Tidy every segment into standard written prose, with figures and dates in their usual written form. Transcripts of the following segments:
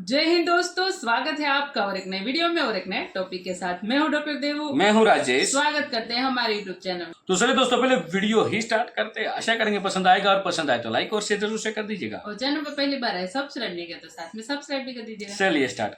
जय हिंद दोस्तों, स्वागत है आपका और एक नए वीडियो में और एक नए टॉपिक के साथ। मैं हूं डॉक्टर देवू। मैं हूं राजेश। स्वागत करते हैं हमारे यूट्यूब चैनल। तो चलिए दोस्तों, पहले वीडियो ही स्टार्ट करते हैं। आशा करेंगे पसंद आएगा और पसंद आए तो लाइक और शेयर जरूर से कर दीजिएगा। और चैनल पर पहली बार है सब्सक्राइब नहीं किया तो साथ में सब्सक्राइब भी कर दीजिएगा। चलिए स्टार्ट।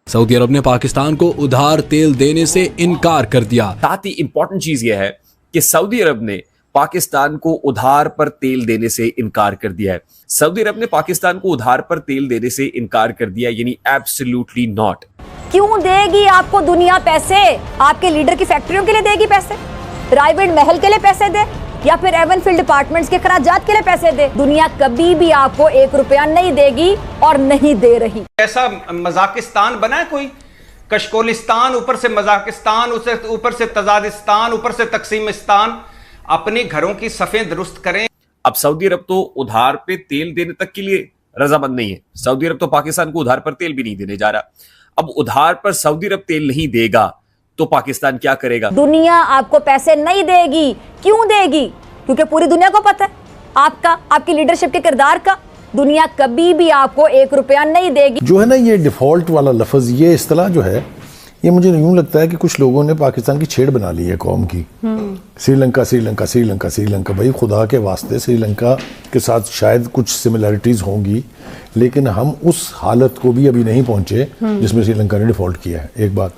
सऊदी अरब ने पाकिस्तान को उधार तेल देने से इनकार कर दिया। साथ ही इंपॉर्टेंट चीज यह है कि सऊदी अरब ने पाकिस्तान को उधार पर तेल देने से इनकार कर दिया है। सऊदी अरब ने पाकिस्तान को उधार पर तेल देने से इनकार कर दिया, यानी एब्सोल्युटली नॉट। क्यों देगी आपको दुनिया पैसे? आपके लीडर की फैक्ट्रियों के लिए देगी पैसे, प्राइवेट महल के लिए पैसे दे, या फिर एवनफील्ड अपार्टमेंट्स के खराजात के लिए पैसे दे? दुनिया कभी भी आपको 1 रुपया नहीं देगी और नहीं दे रही। ऐसा मजाकिस्तान बना है कोई, कशकोलिस्तान, ऊपर से मजाकिस्तान, ऊपर से तजादिस्तान, ऊपर से तकसीमिस्तान। अपने घरों की सफेद दुरुस्त करें। अब सऊदी अरब तो उधार पे तेल देने तक के लिए रजामंद नहीं है। सऊदी अरब तो पाकिस्तान को उधार पर तेल भी नहीं देने जा रहा। अब उधार पर सऊदी अरब तेल नहीं देगा तो पाकिस्तान क्या करेगा? दुनिया आपको पैसे नहीं देगी। क्यों देगी? क्योंकि पूरी दुनिया को पता है आपकी लीडरशिप के किरदार का। दुनिया कभी भी आपको 1 रुपया नहीं देगी। जो है ना, ये डिफॉल्ट वाला लफ्ज, ये इस्तेलाह जो है, ये मुझे यूं लगता है कि कुछ लोगों ने पाकिस्तान की छेड़ बना ली है कौम की। श्रीलंका श्रीलंका श्रीलंका श्रीलंका। भाई खुदा के वास्ते, श्रीलंका के साथ शायद कुछ सिमिलैरिटीज होंगी, लेकिन हम उस हालत को भी अभी नहीं पहुंचे जिसमें श्रीलंका ने डिफॉल्ट किया है। एक बात,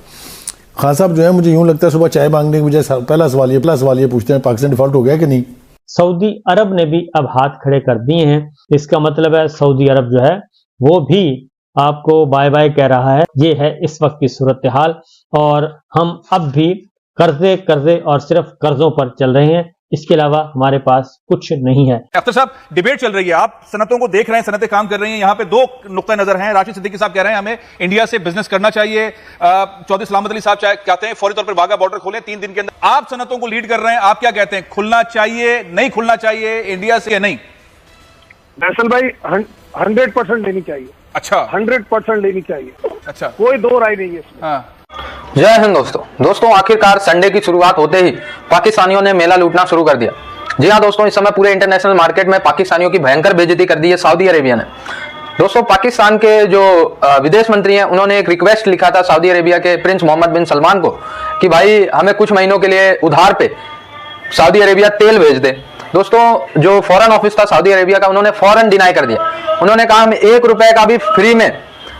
खान साहब जो है, मुझे यूं लगता है सुबह चाय मांगने के बजाय पहला सवाल ये पूछते हैं, पाकिस्तान डिफॉल्ट हो गया कि नहीं। सऊदी अरब ने भी अब हाथ खड़े कर दिए हैं। इसका मतलब है सऊदी अरब जो है वो भी आपको बाय बाय कह रहा है। ये है इस वक्त की सूरत हाल, और हम अब भी कर्जे और सिर्फ कर्जों पर चल रहे हैं। इसके अलावा हमारे पास कुछ नहीं है। अख्तर साहब, डिबेट चल रही है, आप सनतों को देख रहे हैं, सनतें काम कर रही हैं। यहाँ पे 2 नुक्ता नजर हैं। राशिद सिद्दीकी साहब कह रहे हैं हमें इंडिया से बिजनेस करना चाहिए। चौधरी सलामत अली साहब कहते हैं फौरी तौर पर वाघा बॉर्डर खोलें 3 दिन के अंदर। आप सनतों को लीड कर रहे हैं, आप क्या कहते हैं? खुलना चाहिए, नहीं खुलना चाहिए इंडिया से या नहीं? फैसल भाई 100% लेनी चाहिए। अच्छा, 100% लेनी चाहिए। अच्छा, कोई दो राय नहीं है इसमें। हाँ। जय हिंद दोस्तों, आखिरकार संडे की शुरुआत होते ही पाकिस्तानियों ने मेला लूटना शुरू कर दिया। जी हाँ दोस्तों, इस समय पूरे इंटरनेशनल मार्केट में पाकिस्तानियों की भयंकर बेइज्जती कर दी है सऊदी अरेबिया ने। दोस्तों, पाकिस्तान के जो विदेश मंत्री हैं, उन्होंने एक रिक्वेस्ट लिखा था सऊदी अरेबिया के प्रिंस मोहम्मद बिन सलमान को कि भाई हमें कुछ महीनों के लिए उधार पे सऊदी अरेबिया तेल भेज दे। दोस्तों, जो फॉरेन ऑफिस था सऊदी अरेबिया का, उन्होंने फौरन डिनाई कर दिया। उन्होंने कहा हम 1 रुपए का भी फ्री में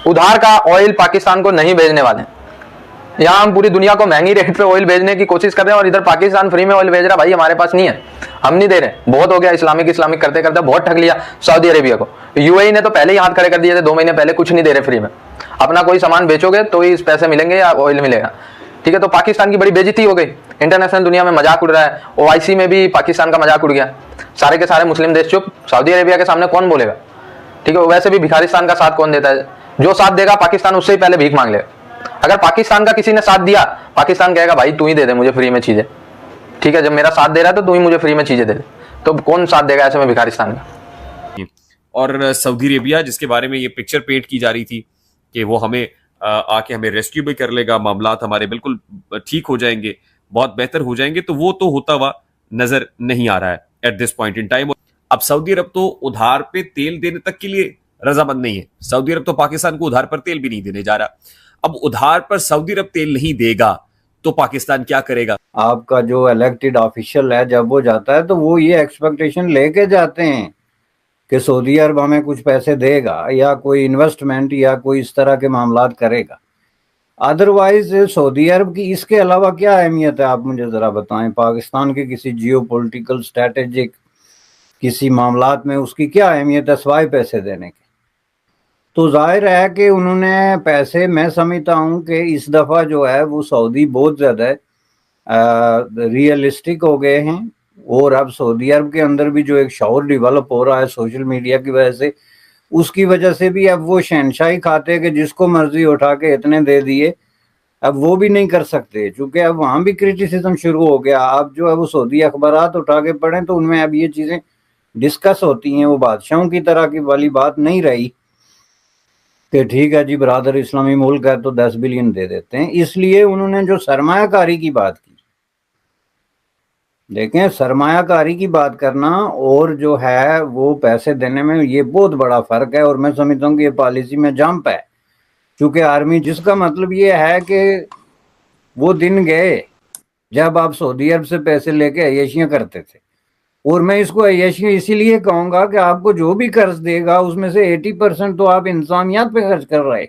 उधार का ऑयल पाकिस्तान को नहीं भेजने वाले। यहाँ हम पूरी दुनिया को महंगी रेट पे ऑयल भेजने की कोशिश कर रहे हैं और इधर पाकिस्तान फ्री में ऑयल भेज रहा। भाई हमारे पास नहीं है, हम नहीं दे रहे। बहुत हो गया, इस्लामिक करते करते बहुत ठग लिया सऊदी अरेबिया को। यूएई ने तो पहले ही हाथ खड़े कर दिए थे 2 महीने पहले, कुछ नहीं दे रहे फ्री में। अपना कोई सामान बेचोगे तो ही इस पैसे मिलेंगे या ऑयल मिलेगा। ठीक है, तो पाकिस्तान की बड़ी बेइज्जती हो गई। इंटरनेशनल दुनिया में मजाक उड़ रहा है। ओआईसी में भी पाकिस्तान का मजाक उड़ गया। सारे के सारे मुस्लिम देश चुप। सऊदी अरेबिया के सामने कौन बोलेगा? ठीक है, वैसे भी भिखारिस्तान का साथ कौन देता है? जो साथ देगा पाकिस्तान उससे ही पहले भीख मांग लेगा। अगर पाकिस्तान का किसी ने साथ दिया, पाकिस्तान कहेगा भाई तू ही दे दे मुझे फ्री में चीजें। ठीक है, जब मेरा साथ दे रहा है तो तू ही मुझे फ्री में चीजें दे दे। तो कौन साथ देगा ऐसे में भिखारिस्तान का? और सऊदी अरेबिया, जिसके बारे में ये पिक्चर पेंट की जा रही थी कि वो हमें आके हमें रेस्क्यू भी कर लेगा, मामलात हमारे बिल्कुल ठीक हो जाएंगे, बहुत बेहतर हो जाएंगे, तो वो तो होता हुआ नजर नहीं आ रहा है at this point in time. अब सऊदी अरब तो उधार पे तेल देने तक के लिए रजामंद नहीं है। सऊदी अरब तो पाकिस्तान को उधार पर तेल भी नहीं देने जा रहा। अब उधार पर सऊदी अरब तेल नहीं देगा तो पाकिस्तान क्या करेगा? आपका जो इलेक्टेड ऑफिशियल है, जब वो जाता है तो वो ये एक्सपेक्टेशन लेके जाते हैं कि सऊदी अरब हमें कुछ पैसे देगा या कोई इन्वेस्टमेंट या कोई इस तरह के मामलात करेगा। अदरवाइज सऊदी अरब की इसके अलावा क्या अहमियत है, आप मुझे ज़रा बताएं। पाकिस्तान के किसी जियोपॉलिटिकल स्ट्रैटेजिक किसी मामलात में उसकी क्या अहमियत है सिवाय पैसे देने के? तो जाहिर है कि उन्होंने पैसे, मैं समझता हूँ कि इस दफ़ा जो है वो सऊदी बहुत ज़्यादा रियलिस्टिक हो गए हैं। और अब सऊदी अरब के अंदर भी जो एक शऊर डेवलप हो रहा है सोशल मीडिया की वजह से, उसकी वजह से भी अब वो शहनशाही खाते कि जिसको मर्जी उठा के इतने दे दिए, अब वो भी नहीं कर सकते, क्योंकि अब वहाँ भी क्रिटिसिज्म शुरू हो गया। अब जो है वो सऊदी अखबारात उठा के पढ़ें तो उनमें अब ये चीज़ें डिस्कस होती हैं। वो बादशाहों की तरह की वाली बात नहीं रही कि ठीक है जी बरादर इस्लामी मुल्क है तो 10 बिलियन दे देते हैं। इसलिए उन्होंने जो सरमायाकारी की बात की, देखें, सरमायाकारी की बात करना और जो है वो पैसे देने में ये बहुत बड़ा फर्क है, और मैं समझता हूँ कि ये पॉलिसी में जंप है। क्योंकि आर्मी, जिसका मतलब ये है कि वो दिन गए जब आप सऊदी अरब से पैसे लेके अय्याशियां करते थे, और मैं इसको अय्याशियां इसीलिए कहूँगा कि आपको जो भी कर्ज देगा उसमें से 80% तो आप इंसानियत पे खर्च कर रहे,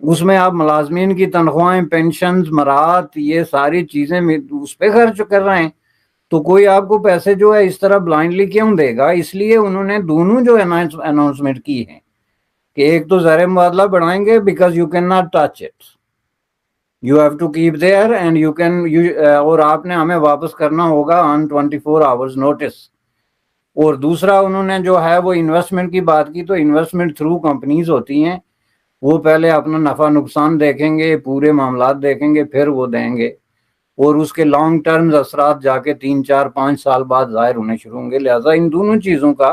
उसमें आप मुलाजमीन की तनख्वाहें, पेंशन, मराहत, ये सारी चीजें उस पर खर्च कर रहे हैं। तो कोई आपको पैसे जो है इस तरह ब्लाइंडली क्यों देगा? इसलिए उन्होंने दोनों जो अनाउंसमेंट की है कि एक तो ज़र मुबादला बढ़ाएंगे, because you can not touch it, you have to keep there and you can, और आपने हमें वापस करना होगा ऑन 24 आवर्स नोटिस। और दूसरा उन्होंने जो है वो इन्वेस्टमेंट की बात की, तो इन्वेस्टमेंट थ्रू कंपनीज होती हैं, वो पहले अपना नफ़ा नुकसान देखेंगे, पूरे मामलात देखेंगे, फिर वो देंगे, और उसके लॉन्ग टर्म असरात जाके 3, 4, 5 साल बाद जाहिर होने शुरू होंगे। लिहाजा इन दोनों चीज़ों का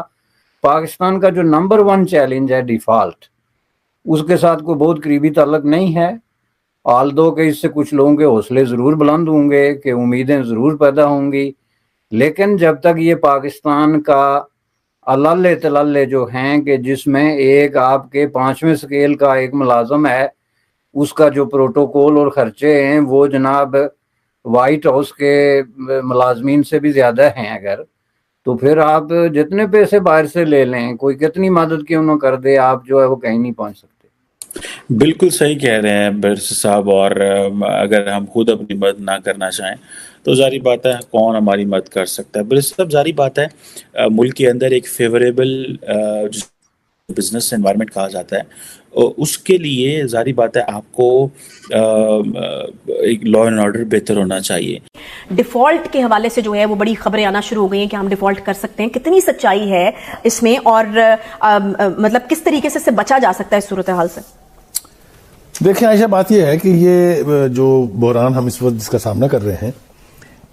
पाकिस्तान का जो नंबर 1 चैलेंज है डिफ़ॉल्ट, उसके साथ कोई बहुत करीबी ताल्लुक नहीं है। आल्दो के इससे कुछ लोगों के हौसले ज़रूर बुलंद होंगे कि उम्मीदें ज़रूर पैदा होंगी, लेकिन जब तक ये पाकिस्तान का अल्ले तल्ले जो हैं कि जिसमें एक आपके 5वें स्केल का एक मुलाजम है, उसका जो प्रोटोकॉल और ख़र्चे हैं वो जनाब वाइट हाउस के मुलाजमीन से भी ज़्यादा हैं, अगर तो फिर आप जितने पैसे बाहर से ले लें, कोई कितनी मदद क्यों ना कर दे, आप जो है वो कहीं नहीं पहुंच सकते। बिल्कुल सही कह रहे हैं बैरिस्टर साहब, और अगर हम खुद अपनी मदद ना करना चाहें तो जारी बात है कौन हमारी मदद कर सकता है। बैरिस्टर साहब, जारी बात है मुल्क के अंदर एक फेवरेबल बिजनेस एनवायरनमेंट कहा जाता है, उसके लिए जारी बात है आपको एक लॉ एंड ऑर्डर बेहतर होना चाहिए। डिफॉल्ट के हवाले से जो है वो बड़ी खबरें आना शुरू हो गई हैं कि हम डिफॉल्ट कर सकते हैं, कितनी सच्चाई है इसमें, और मतलब किस तरीके से इससे बचा जा सकता है इस सूरत हाल से? देखिए आयशा, बात यह है कि ये जो बहरान हम इस वक्त जिसका सामना कर रहे हैं,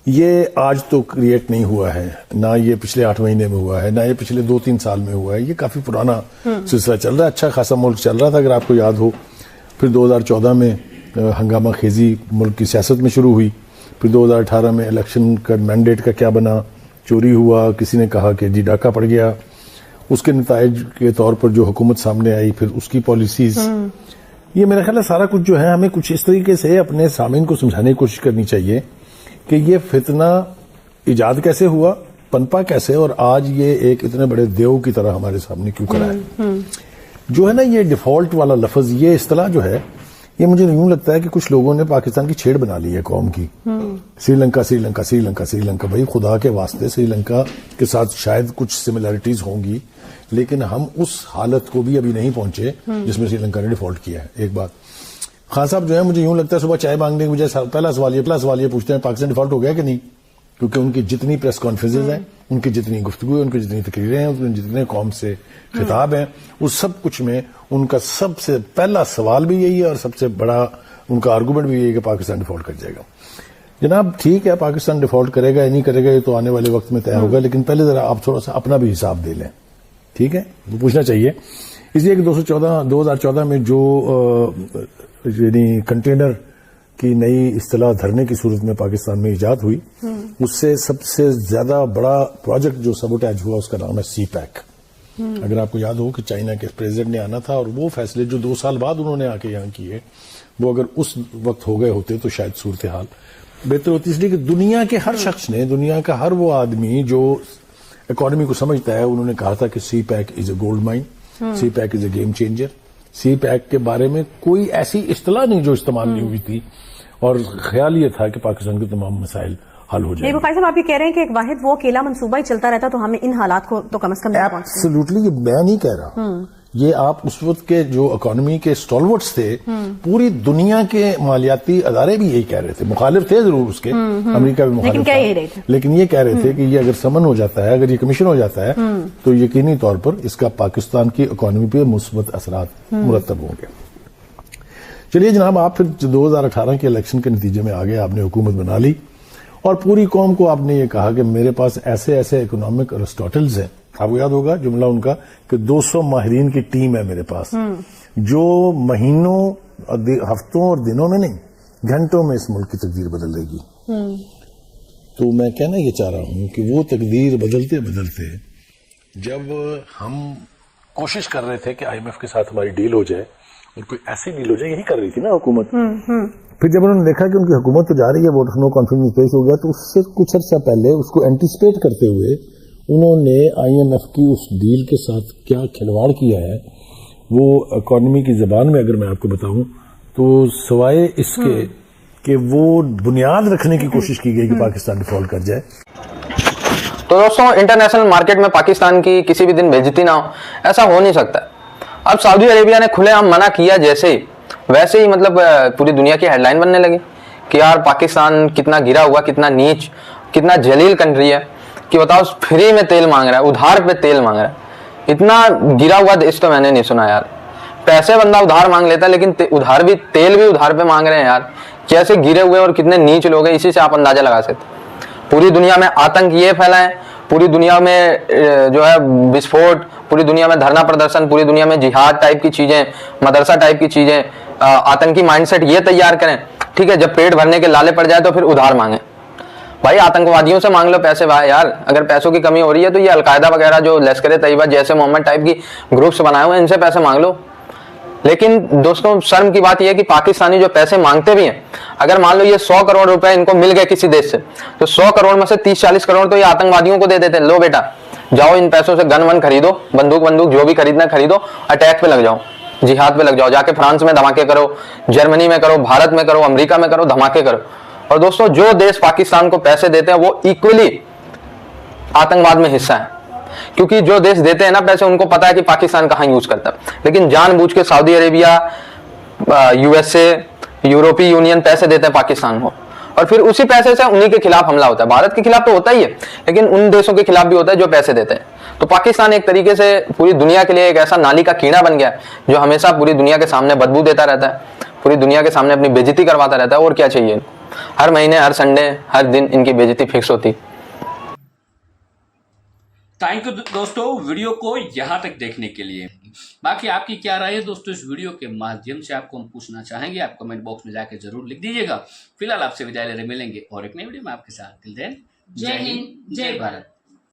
ये आज तो क्रिएट नहीं हुआ है, ना ये पिछले 8 महीने में हुआ है, ना ये पिछले 2-3 साल में हुआ है, ये काफी पुराना सिलसिला चल रहा है। अच्छा खासा मुल्क चल रहा था, अगर आपको याद हो। फिर 2014 में हंगामा खेजी मुल्क की सियासत में शुरू हुई, फिर 2018 में इलेक्शन का मैंडेट का क्या बना, चोरी हुआ, किसी ने कहा कि जी डाका पड़ गया, उसके नताइज के तौर पर जो हुकूमत सामने आई, फिर उसकी पॉलिसीज, ये मेरा ख्याल है सारा कुछ जो है हमें कुछ इस तरीके से अपने सामीन को समझाने की कोशिश करनी चाहिए कि ये फितना इजाद कैसे हुआ, पनपा कैसे, और आज ये एक इतने बड़े देव की तरह हमारे सामने क्यों खड़ा है। जो है ना ये डिफॉल्ट वाला लफ्ज, ये इस्तेलाह जो है, ये मुझे यूं लगता है कि कुछ लोगों ने पाकिस्तान की छेड़ बना ली है कौम की। श्रीलंका श्रीलंका श्रीलंका श्रीलंका, भाई खुदा के वास्ते श्रीलंका के साथ शायद कुछ सिमिलैरिटीज होंगी, लेकिन हम उस हालत को भी अभी नहीं पहुंचे जिसमें श्रीलंका ने डिफॉल्ट किया है। एक बात, खान साहब जो है मुझे यूं लगता है सुबह चाय मांगने के बजाय पहला सवाल ये पूछते हैं पाकिस्तान डिफॉल्ट हो गया कि नहीं, क्योंकि उनकी जितनी प्रेस कॉन्फ्रेंसेज हैं, उनकी जितनी गुफ्तगू है, उनकी जितनी तकरीरें हैं, उनके जितने कौम से खिताब हैं, उस सब कुछ में उनका सबसे पहला सवाल भी यही है और सबसे बड़ा उनका आर्गूमेंट भी यही है कि पाकिस्तान डिफॉल्ट कर जाएगा। जनाब ठीक है, पाकिस्तान डिफॉल्ट करेगा या नहीं करेगा ये तो आने वाले वक्त में तय होगा, लेकिन पहले जरा आप थोड़ा सा अपना भी हिसाब दे लें, ठीक है, वो पूछना चाहिए। इसलिए कि 2014 में जो यानी कंटेनर की नई इस्तेलाह धरने की सूरत में पाकिस्तान में इजाद हुई, उससे सबसे ज्यादा बड़ा प्रोजेक्ट जो सबोटेज हुआ उसका नाम है सी पैक। अगर आपको याद हो कि चाइना के प्रेसिडेंट ने आना था, और वो फैसले जो 2 साल बाद उन्होंने आके यहाँ किए, वो अगर उस वक्त हो गए होते तो शायद सूरत हाल बेहतर होती। इसलिए कि दुनिया के हर शख्स ने, दुनिया का हर वो आदमी जो इकोनॉमी को समझता है, उन्होंने कहा था कि CPEC is a gold mine, CPEC is a game changer. CPEC के बारे में कोई ऐसी इस्तेलाह नहीं जो इस्तेमाल नहीं हुई थी, और ख्याल ये था कि पाकिस्तान के तमाम मसाइल हल हो जाएंगे। बुखारी साहब, आप ये कह रहे हैं कि एक वाहिद वो अकेला मंसूबा ही चलता रहता तो हमें इन हालात को तो कम से कम एब्सोल्युटली, ये मैं नहीं कह रहा, ये आप उस वक्त के जो इकोनॉमी के स्टॉलवर्ट्स थे, पूरी दुनिया के मालियाती अदारे भी यही कह रहे थे, मुखालिफ थे जरूर उसके, अमेरिका भी मुखालिफ था, लेकिन ये कह रहे थे कि ये अगर समन हो जाता है, अगर ये कमीशन हो जाता है, तो यकीनी तौर पर इसका पाकिस्तान की इकोनॉमी पे मुस्बत असरात मुरतब होंगे। चलिए जनाब, आप फिर 2018 के इलेक्शन के नतीजे में आ गए, आपने हुकूमत बना ली, और पूरी कौम को आपने ये कहा कि मेरे पास ऐसे ऐसे इकोनॉमिक अरिस्टोटल्स हैं, आपको याद होगा जुमला उनका कि 200 माहिरीन की टीम है मेरे पास, जो महीनों, हफ्तों और दिनों में नहीं, घंटों में इस मुल्क की तकदीर बदल देगी। तो मैं कहना ये चाह रहा हूँ कि वो तकदीर बदलते बदलते जब हम कोशिश कर रहे थे कि IMF के साथ हमारी डील हो जाए और कोई ऐसी डील हो जाए, यही कर रही थी ना हुकूमत। फिर जब उन्होंने देखा कि उनकी हुकूमत तो जा रही है, वोट ऑफ नो कॉन्फिडेंस पेश हो गया, तो उससे कुछ अर्सा पहले उसको एंटिसिपेट करते हुए उन्होंने IMF की उस डील के साथ क्या खिलवाड़ किया है, वो इकॉनमी की ज़बान में अगर मैं आपको बताऊं तो सिवाय इसके कि वो बुनियाद रखने की कोशिश की गई कि पाकिस्तान डिफॉल्ट कर जाए। तो दोस्तों, इंटरनेशनल मार्केट में पाकिस्तान की किसी भी दिन बेइज्जती ना हो, ऐसा हो नहीं सकता। अब सऊदी अरेबिया ने खुलेआम मना किया जैसे ही, वैसे ही मतलब पूरी दुनिया की हेडलाइन बनने लगी कि यार पाकिस्तान कितना गिरा हुआ, कितना नीच, कितना जलील कंट्री है कि बताओ फ्री में तेल मांग रहा है, उधार पे तेल मांग रहा है। इतना गिरा हुआ देश तो मैंने नहीं सुना यार। पैसे बंदा उधार मांग लेता है, लेकिन उधार भी, तेल भी उधार पे मांग रहे हैं यार। कैसे गिरे हुए और कितने नीच लोग हैं, इसी से आप अंदाजा लगा सकते। पूरी दुनिया में आतंक ये फैला है, पूरी दुनिया में जो है विस्फोट, पूरी दुनिया में धरना प्रदर्शन, पूरी दुनिया में जिहाद टाइप की चीजें, मदरसा टाइप की चीजें, आतंकी माइंडसेट ये तैयार करें। ठीक है, जब पेट भरने के लाले पड़ जाए तो फिर उधार मांगे। भाई आतंकवादियों से मांग लो पैसे भाई यार। अगर पैसों की कमी हो रही है तो ये अलकायदा वगैरह जो लश्कर तैयबा जैसे मोहम्मद टाइप की ग्रुप्स बनाए हुए हैं, इनसे पैसे मांग लो। लेकिन दोस्तों, शर्म की बात यह है कि पाकिस्तानी जो पैसे मांगते भी हैं, अगर मान लो ये 100 करोड़ रुपए इनको मिल गए किसी देश से, तो 100 करोड़ में से 30-40 करोड़ तो ये आतंकवादियों को दे देते हैं। लो बेटा, जाओ इन पैसों से गन वन खरीदो, बंदूक जो भी खरीदना खरीदो, अटैक पे लग जाओ, जिहाद पे लग जाओ, जाके फ्रांस में धमाके करो, जर्मनी में करो, भारत में करो, अमेरिका में करो, धमाके करो। और दोस्तों, जो देश पाकिस्तान को पैसे देते हैं वो इक्वली आतंकवाद में हिस्सा है, क्योंकि जो देश देते हैं ना पैसे, उनको पता है कि पाकिस्तान कहाँ यूज करता है। लेकिन जानबूझ के सऊदी अरेबिया, USA, यूरोपीय यूनियन पैसे देते हैं पाकिस्तान को, और फिर उसी पैसे से उन्हीं के खिलाफ हमला होता है। भारत के खिलाफ तो होता ही है, लेकिन उन देशों के खिलाफ भी होता है जो पैसे देते हैं। तो पाकिस्तान एक तरीके से पूरी दुनिया के लिए एक ऐसा नाली का कीड़ा बन गया है जो हमेशा पूरी दुनिया के सामने बदबू देता रहता है, पूरी दुनिया के सामने अपनी बेइज्जती करवाता रहता है। और क्या चाहिए, हर महीने, हर संडे, हर दिन इनकी बेइज्जती फिक्स होती। थैंक यू दोस्तों वीडियो को यहाँ तक देखने के लिए। बाकी आपकी क्या राय है दोस्तों इस वीडियो के माध्यम से, आपको हम पूछना चाहेंगे, आप कमेंट बॉक्स में जाके जरूर लिख दीजिएगा। फिलहाल आपसे विदाई ले रहे, मिलेंगे और एक नई वीडियो में आपके साथ। टिल देन, जय हिंद, जय भारत।